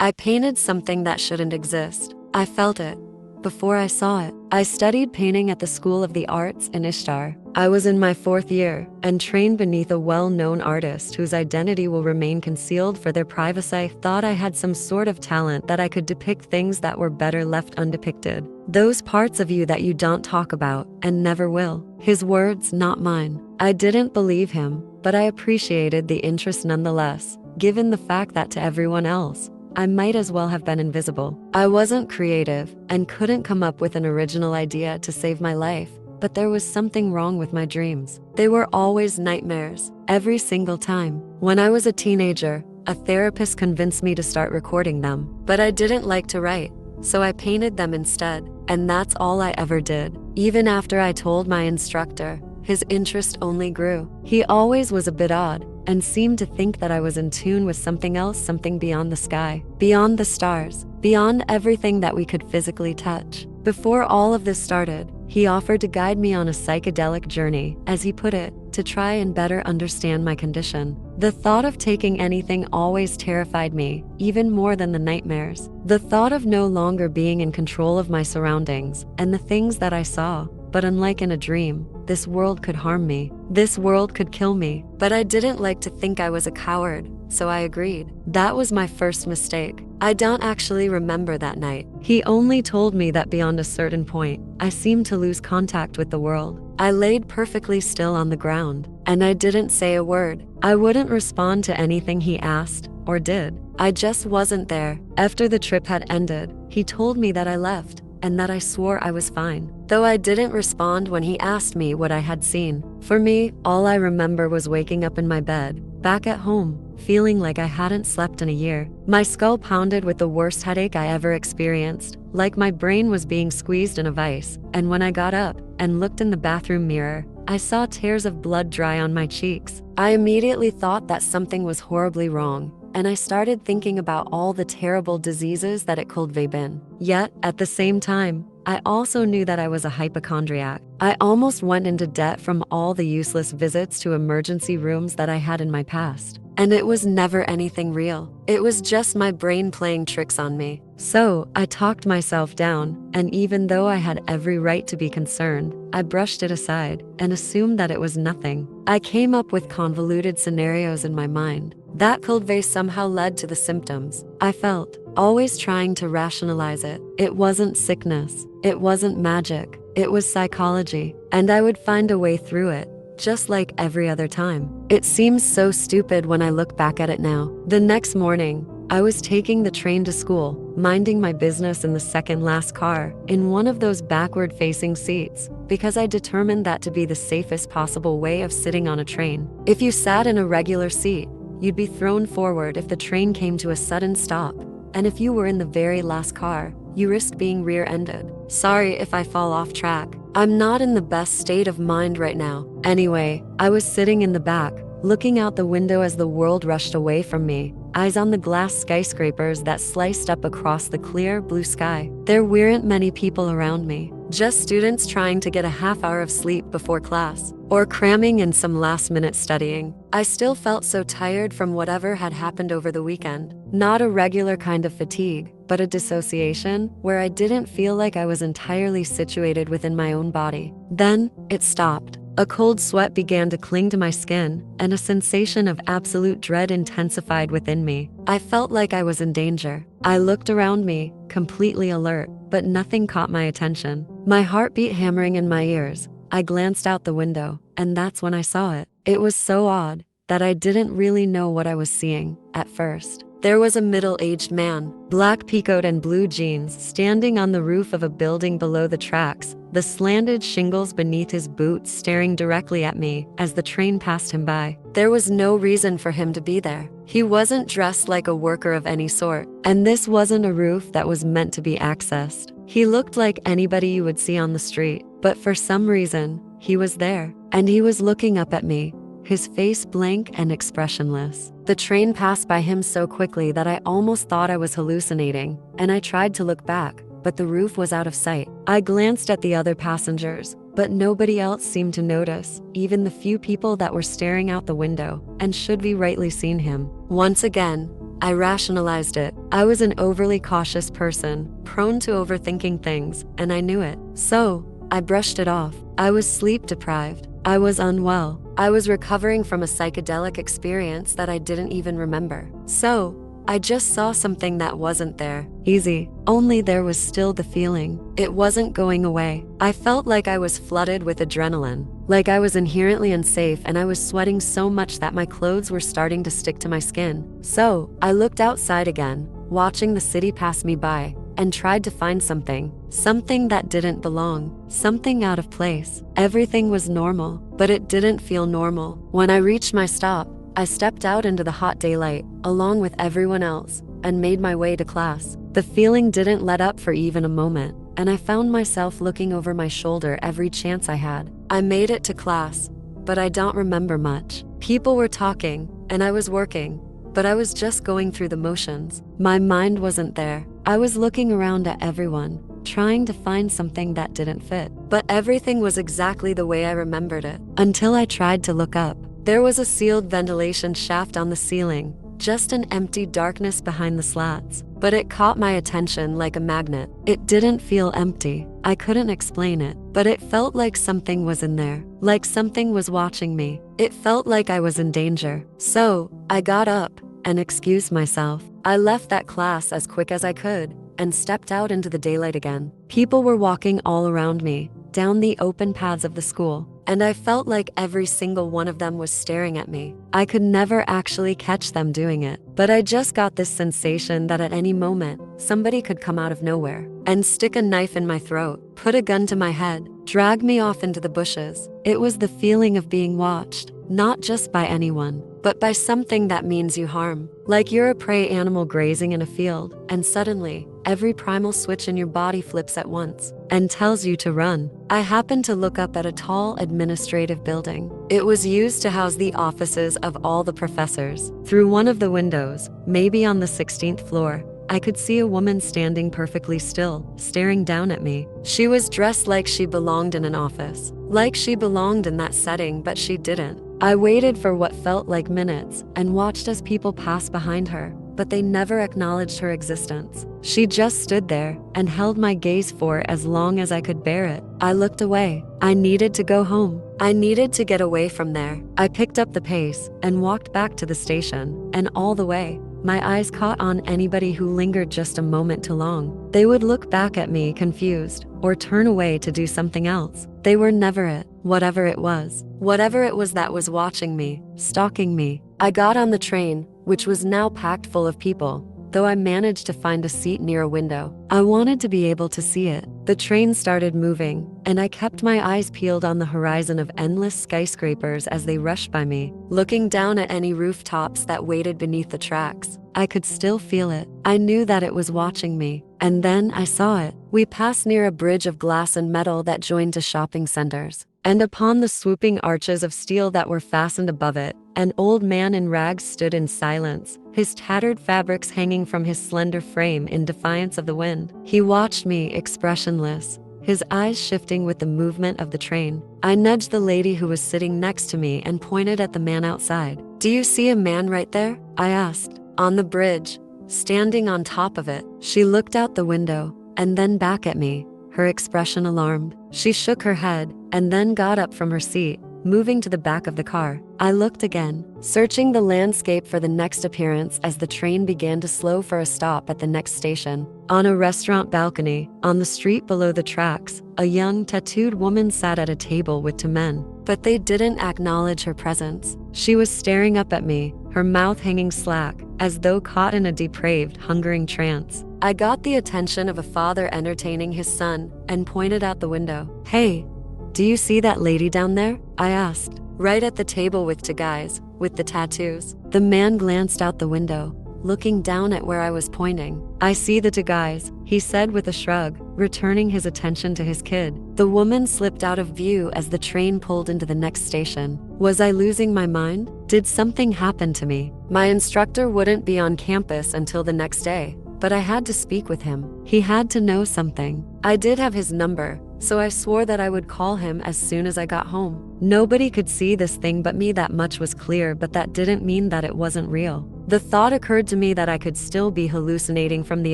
I painted something that shouldn't exist. I felt it before I saw it. I studied painting at the School of the Arts in Ishtar. I was in my 4th year and trained beneath a well-known artist whose identity will remain concealed for their privacy. I thought I had some sort of talent that I could depict things that were better left undepicted. Those parts of you that you don't talk about and never will. His words, not mine. I didn't believe him, but I appreciated the interest nonetheless, given the fact that to everyone else, I might as well have been invisible. I wasn't creative and couldn't come up with an original idea to save my life, but there was something wrong with my dreams. They were always nightmares, every single time. When I was a teenager, a therapist convinced me to start recording them, but I didn't like to write, so I painted them instead, and that's all I ever did. Even after I told my instructor, his interest only grew. He always was a bit odd and seemed to think that I was in tune with something else, something beyond the sky, beyond the stars, beyond everything that we could physically touch. Before all of this started, he offered to guide me on a psychedelic journey, as he put it, to try and better understand my condition. The thought of taking anything always terrified me, even more than the nightmares. The thought of no longer being in control of my surroundings and the things that I saw. But unlike in a dream, this world could harm me. This world could kill me. But I didn't like to think I was a coward, so I agreed. That was my first mistake. I don't actually remember that night. He only told me that beyond a certain point, I seemed to lose contact with the world. I laid perfectly still on the ground, and I didn't say a word. I wouldn't respond to anything he asked or did. I just wasn't there. After the trip had ended, he told me that I left, and that I swore I was fine, though I didn't respond when he asked me what I had seen. For me, all I remember was waking up in my bed, back at home, feeling like I hadn't slept in a year. My skull pounded with the worst headache I ever experienced, like my brain was being squeezed in a vice. And when I got up and looked in the bathroom mirror, I saw tears of blood dry on my cheeks. I immediately thought that something was horribly wrong, and I started thinking about all the terrible diseases that it could have been. Yet, at the same time, I also knew that I was a hypochondriac. I almost went into debt from all the useless visits to emergency rooms that I had in my past. And it was never anything real. It was just my brain playing tricks on me. So, I talked myself down, and even though I had every right to be concerned, I brushed it aside and assumed that it was nothing. I came up with convoluted scenarios in my mind that could somehow led to the symptoms I felt, always trying to rationalize it. It wasn't sickness. It wasn't magic. It was psychology, and I would find a way through it, just like every other time. It seems so stupid when I look back at it now. The next morning, I was taking the train to school, minding my business in the second last car, in one of those backward-facing seats, because I determined that to be the safest possible way of sitting on a train. If you sat in a regular seat, you'd be thrown forward if the train came to a sudden stop, and if you were in the very last car, you risked being rear-ended. Sorry if I fall off track. I'm not in the best state of mind right now. Anyway, I was sitting in the back, looking out the window as the world rushed away from me, eyes on the glass skyscrapers that sliced up across the clear blue sky. There weren't many people around me, just students trying to get a half hour of sleep before class, or cramming in some last-minute studying. I still felt so tired from whatever had happened over the weekend. Not a regular kind of fatigue, but a dissociation where I didn't feel like I was entirely situated within my own body. Then, it stopped. A cold sweat began to cling to my skin, and a sensation of absolute dread intensified within me. I felt like I was in danger. I looked around me, completely alert, but nothing caught my attention. My heartbeat hammering in my ears, I glanced out the window, and that's when I saw it. It was so odd that I didn't really know what I was seeing at first. There was a middle-aged man, black peacoat and blue jeans, standing on the roof of a building below the tracks, the slanted shingles beneath his boots staring directly at me as the train passed him by. There was no reason for him to be there. He wasn't dressed like a worker of any sort, and this wasn't a roof that was meant to be accessed. He looked like anybody you would see on the street, but for some reason, he was there, and he was looking up at me, his face blank and expressionless. The train passed by him so quickly that I almost thought I was hallucinating, and I tried to look back, but the roof was out of sight. I glanced at the other passengers, but nobody else seemed to notice, even the few people that were staring out the window, and should be rightly seen him. Once again, I rationalized it. I was an overly cautious person, prone to overthinking things, and I knew it. So, I brushed it off. I was sleep deprived. I was unwell. I was recovering from a psychedelic experience that I didn't even remember. So, I just saw something that wasn't there. Easy. Only there was still the feeling. It wasn't going away. I felt like I was flooded with adrenaline, like I was inherently unsafe, and I was sweating so much that my clothes were starting to stick to my skin. So, I looked outside again, watching the city pass me by, and tried to find something that didn't belong, something out of place. Everything was normal, but it didn't feel normal. When I reached my stop, I stepped out into the hot daylight, along with everyone else, and made my way to class. The feeling didn't let up for even a moment, and I found myself looking over my shoulder every chance I had. I made it to class, but I don't remember much. People were talking, and I was working, but I was just going through the motions. My mind wasn't there. I was looking around at everyone, trying to find something that didn't fit. But everything was exactly the way I remembered it, until I tried to look up. There was a sealed ventilation shaft on the ceiling, just an empty darkness behind the slats. But it caught my attention like a magnet. It didn't feel empty. I couldn't explain it, but it felt like something was in there, like something was watching me. It felt like I was in danger. So, I got up and excused myself. I left that class as quick as I could and stepped out into the daylight again. People were walking all around me, down the open paths of the school, and I felt like every single one of them was staring at me. I could never actually catch them doing it, but I just got this sensation that at any moment, somebody could come out of nowhere and stick a knife in my throat, put a gun to my head, drag me off into the bushes. It was the feeling of being watched, not just by anyone, but by something that means you harm. Like you're a prey animal grazing in a field, and suddenly, every primal switch in your body flips at once and tells you to run. I happened to look up at a tall administrative building. It was used to house the offices of all the professors. Through one of the windows, maybe on the 16th floor, I could see a woman standing perfectly still, staring down at me. She was dressed like she belonged in an office, like she belonged in that setting, but she didn't. I waited for what felt like minutes and watched as people passed behind her, but they never acknowledged her existence. She just stood there and held my gaze for as long as I could bear it. I looked away. I needed to go home. I needed to get away from there. I picked up the pace and walked back to the station, and all the way, my eyes caught on anybody who lingered just a moment too long. They would look back at me confused or turn away to do something else. They were never it, whatever it was that was watching me, stalking me. I got on the train, which was now packed full of people, though I managed to find a seat near a window. I wanted to be able to see it. The train started moving, and I kept my eyes peeled on the horizon of endless skyscrapers as they rushed by me. Looking down at any rooftops that waited beneath the tracks, I could still feel it. I knew that it was watching me. And then I saw it. We passed near a bridge of glass and metal that joined to shopping centers. And upon the swooping arches of steel that were fastened above it, an old man in rags stood in silence, his tattered fabrics hanging from his slender frame in defiance of the wind. He watched me, expressionless, his eyes shifting with the movement of the train. I nudged the lady who was sitting next to me and pointed at the man outside. "Do you see a man right there?" I asked. "On the bridge, standing on top of it." She looked out the window and then back at me, her expression alarmed. She shook her head and then got up from her seat, moving to the back of the car. I looked again, searching the landscape for the next appearance as the train began to slow for a stop at the next station. On a restaurant balcony, on the street below the tracks, a young tattooed woman sat at a table with two men, but they didn't acknowledge her presence. She was staring up at me, her mouth hanging slack, as though caught in a depraved, hungering trance. I got the attention of a father entertaining his son and pointed out the window. "Hey, do you see that lady down there?" I asked. "Right at the table with two guys, with the tattoos." The man glanced out the window, looking down at where I was pointing. "I see the two guys," he said with a shrug, returning his attention to his kid. The woman slipped out of view as the train pulled into the next station. Was I losing my mind? Did something happen to me? My instructor wouldn't be on campus until the next day, but I had to speak with him. He had to know something. I did have his number, so I swore that I would call him as soon as I got home. Nobody could see this thing but me, that much was clear, but that didn't mean that it wasn't real. The thought occurred to me that I could still be hallucinating from the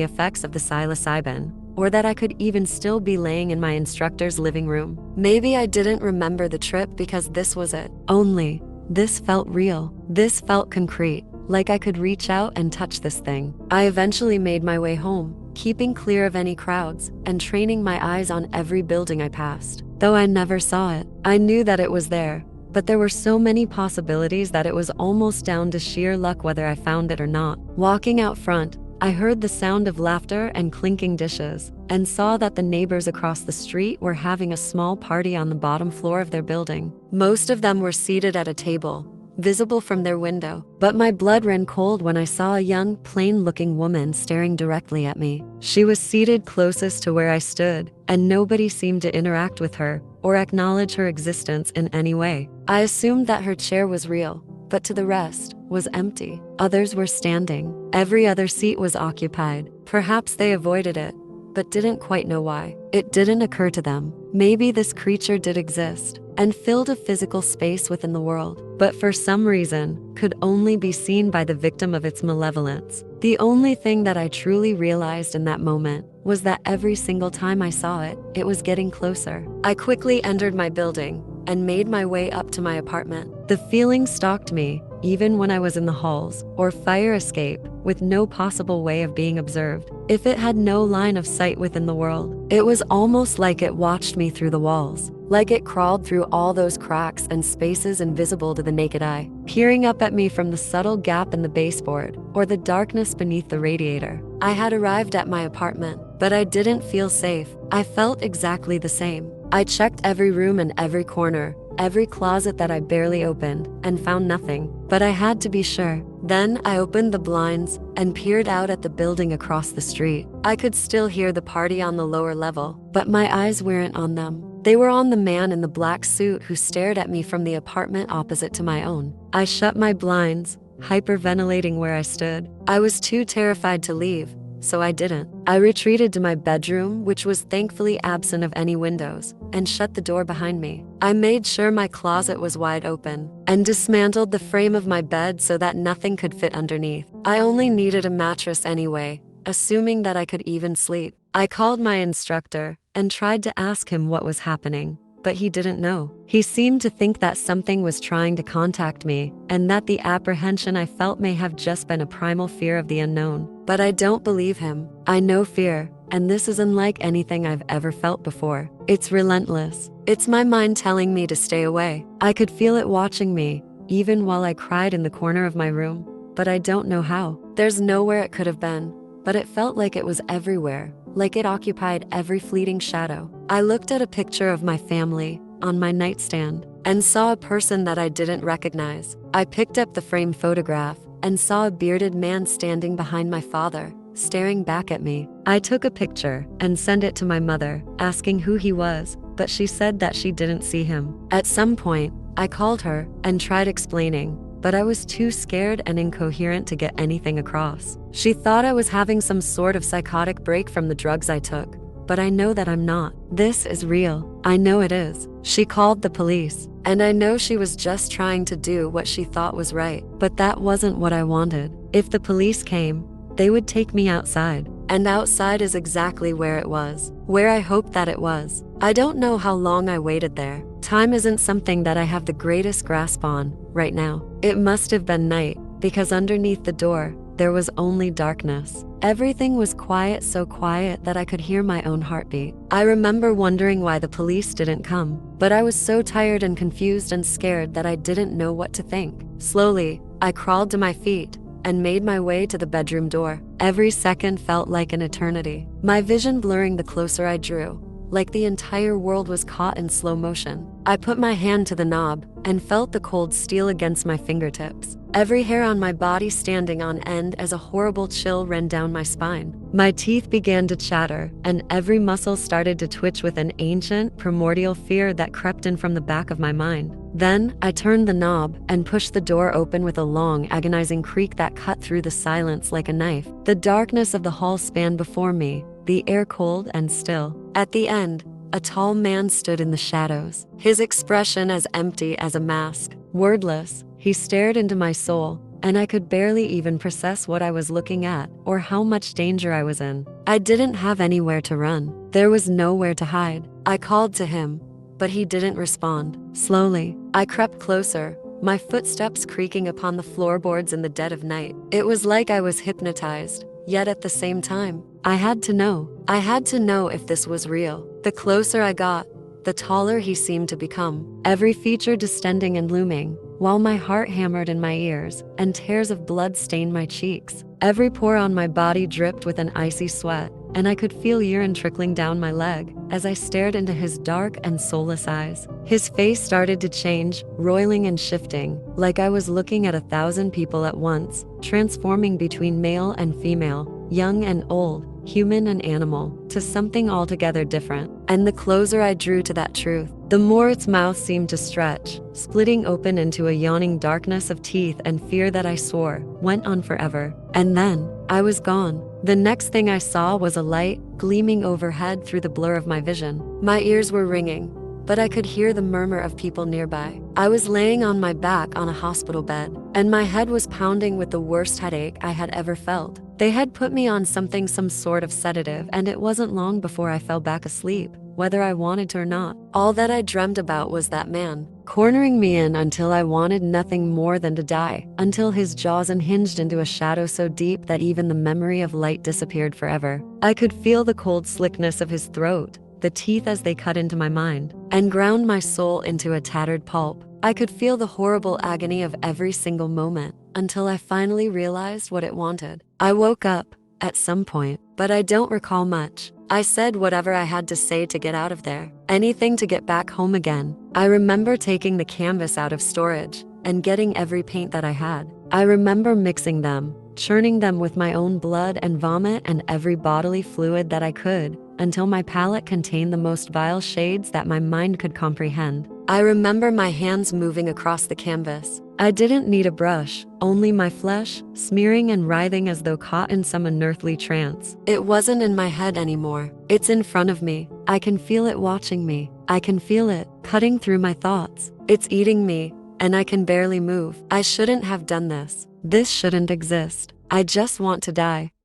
effects of the psilocybin, or that I could even still be laying in my instructor's living room. Maybe I didn't remember the trip because this was it. Only, this felt real. This felt concrete, like I could reach out and touch this thing. I eventually made my way home, keeping clear of any crowds and training my eyes on every building I passed. Though I never saw it, I knew that it was there, but there were so many possibilities that it was almost down to sheer luck whether I found it or not. Walking out front, I heard the sound of laughter and clinking dishes, and saw that the neighbors across the street were having a small party on the bottom floor of their building. Most of them were seated at a table, visible from their window, but my blood ran cold when I saw a young, plain-looking woman staring directly at me. She was seated closest to where I stood, and nobody seemed to interact with her or acknowledge her existence in any way. I assumed that her chair was real, but to the rest, was empty. Others were standing. Every other seat was occupied. Perhaps they avoided it, but didn't quite know why. It didn't occur to them. Maybe this creature did exist and filled a physical space within the world, but for some reason, could only be seen by the victim of its malevolence. The only thing that I truly realized in that moment was that every single time I saw it, it was getting closer. I quickly entered my building and made my way up to my apartment. The feeling stalked me, even when I was in the halls or fire escape, with no possible way of being observed. If it had no line of sight within the world, it was almost like it watched me through the walls, like it crawled through all those cracks and spaces invisible to the naked eye, peering up at me from the subtle gap in the baseboard or the darkness beneath the radiator. I had arrived at my apartment, but I didn't feel safe. I felt exactly the same. I checked every room and every corner, every closet that I barely opened, and found nothing. But I had to be sure. Then I opened the blinds and peered out at the building across the street. I could still hear the party on the lower level, but my eyes weren't on them. They were on the man in the black suit who stared at me from the apartment opposite to my own. I shut my blinds, hyperventilating where I stood. I was too terrified to leave, so I didn't. I retreated to my bedroom, which was thankfully absent of any windows, and shut the door behind me. I made sure my closet was wide open and dismantled the frame of my bed so that nothing could fit underneath. I only needed a mattress anyway, assuming that I could even sleep. I called my instructor and tried to ask him what was happening, but he didn't know. He seemed to think that something was trying to contact me, and that the apprehension I felt may have just been a primal fear of the unknown. But I don't believe him. I know fear, and this is unlike anything I've ever felt before. It's relentless. It's my mind telling me to stay away. I could feel it watching me, even while I cried in the corner of my room, but I don't know how. There's nowhere it could have been, but it felt like it was everywhere, like it occupied every fleeting shadow. I looked at a picture of my family on my nightstand and saw a person that I didn't recognize. I picked up the framed photograph and saw a bearded man standing behind my father, staring back at me. I took a picture and sent it to my mother, asking who he was, but she said that she didn't see him. At some point, I called her and tried explaining, but I was too scared and incoherent to get anything across. She thought I was having some sort of psychotic break from the drugs I took, but I know that I'm not. This is real. I know it is. She called the police, and I know she was just trying to do what she thought was right, but that wasn't what I wanted. If the police came, they would take me outside, and outside is exactly where it was, where I hoped that it was. I don't know how long I waited there. Time isn't something that I have the greatest grasp on right now. It must have been night, because underneath the door, there was only darkness. Everything was quiet, so quiet that I could hear my own heartbeat. I remember wondering why the police didn't come, but I was so tired and confused and scared that I didn't know what to think. Slowly, I crawled to my feet and made my way to the bedroom door. Every second felt like an eternity, my vision blurring the closer I drew, like the entire world was caught in slow motion. I put my hand to the knob and felt the cold steel against my fingertips, every hair on my body standing on end as a horrible chill ran down my spine. My teeth began to chatter, and every muscle started to twitch with an ancient, primordial fear that crept in from the back of my mind. Then, I turned the knob and pushed the door open with a long, agonizing creak that cut through the silence like a knife. The darkness of the hall spanned before me, the air cold and still. At the end, a tall man stood in the shadows, his expression as empty as a mask. Wordless, he stared into my soul, and I could barely even process what I was looking at or how much danger I was in. I didn't have anywhere to run. There was nowhere to hide. I called to him, but he didn't respond. Slowly, I crept closer, my footsteps creaking upon the floorboards in the dead of night. It was like I was hypnotized, yet at the same time, I had to know. I had to know if this was real. The closer I got, the taller he seemed to become, every feature distending and looming, while my heart hammered in my ears and tears of blood stained my cheeks. Every pore on my body dripped with an icy sweat, and I could feel urine trickling down my leg as I stared into his dark and soulless eyes. His face started to change, roiling and shifting, like I was looking at 1,000 people at once, transforming between male and female, young and old, human and animal, to something altogether different. And the closer I drew to that truth, the more its mouth seemed to stretch, splitting open into a yawning darkness of teeth and fear that I swore went on forever. And then, I was gone. The next thing I saw was a light gleaming overhead through the blur of my vision. My ears were ringing, but I could hear the murmur of people nearby. I was laying on my back on a hospital bed, and my head was pounding with the worst headache I had ever felt. They had put me on some sort of sedative, and it wasn't long before I fell back asleep, whether I wanted to or not. All that I dreamed about was that man, cornering me in until I wanted nothing more than to die, until his jaws unhinged into a shadow so deep that even the memory of light disappeared forever. I could feel the cold slickness of his throat, the teeth as they cut into my mind, and ground my soul into a tattered pulp. I could feel the horrible agony of every single moment, until I finally realized what it wanted. I woke up, at some point, but I don't recall much. I said whatever I had to say to get out of there, anything to get back home again. I remember taking the canvas out of storage, and getting every paint that I had. I remember mixing them, churning them with my own blood and vomit and every bodily fluid that I could, until my palette contained the most vile shades that my mind could comprehend. I remember my hands moving across the canvas. I didn't need a brush, only my flesh, smearing and writhing as though caught in some unearthly trance. It wasn't in my head anymore. It's in front of me. I can feel it watching me. I can feel it cutting through my thoughts. It's eating me, and I can barely move. I shouldn't have done this. This shouldn't exist. I just want to die.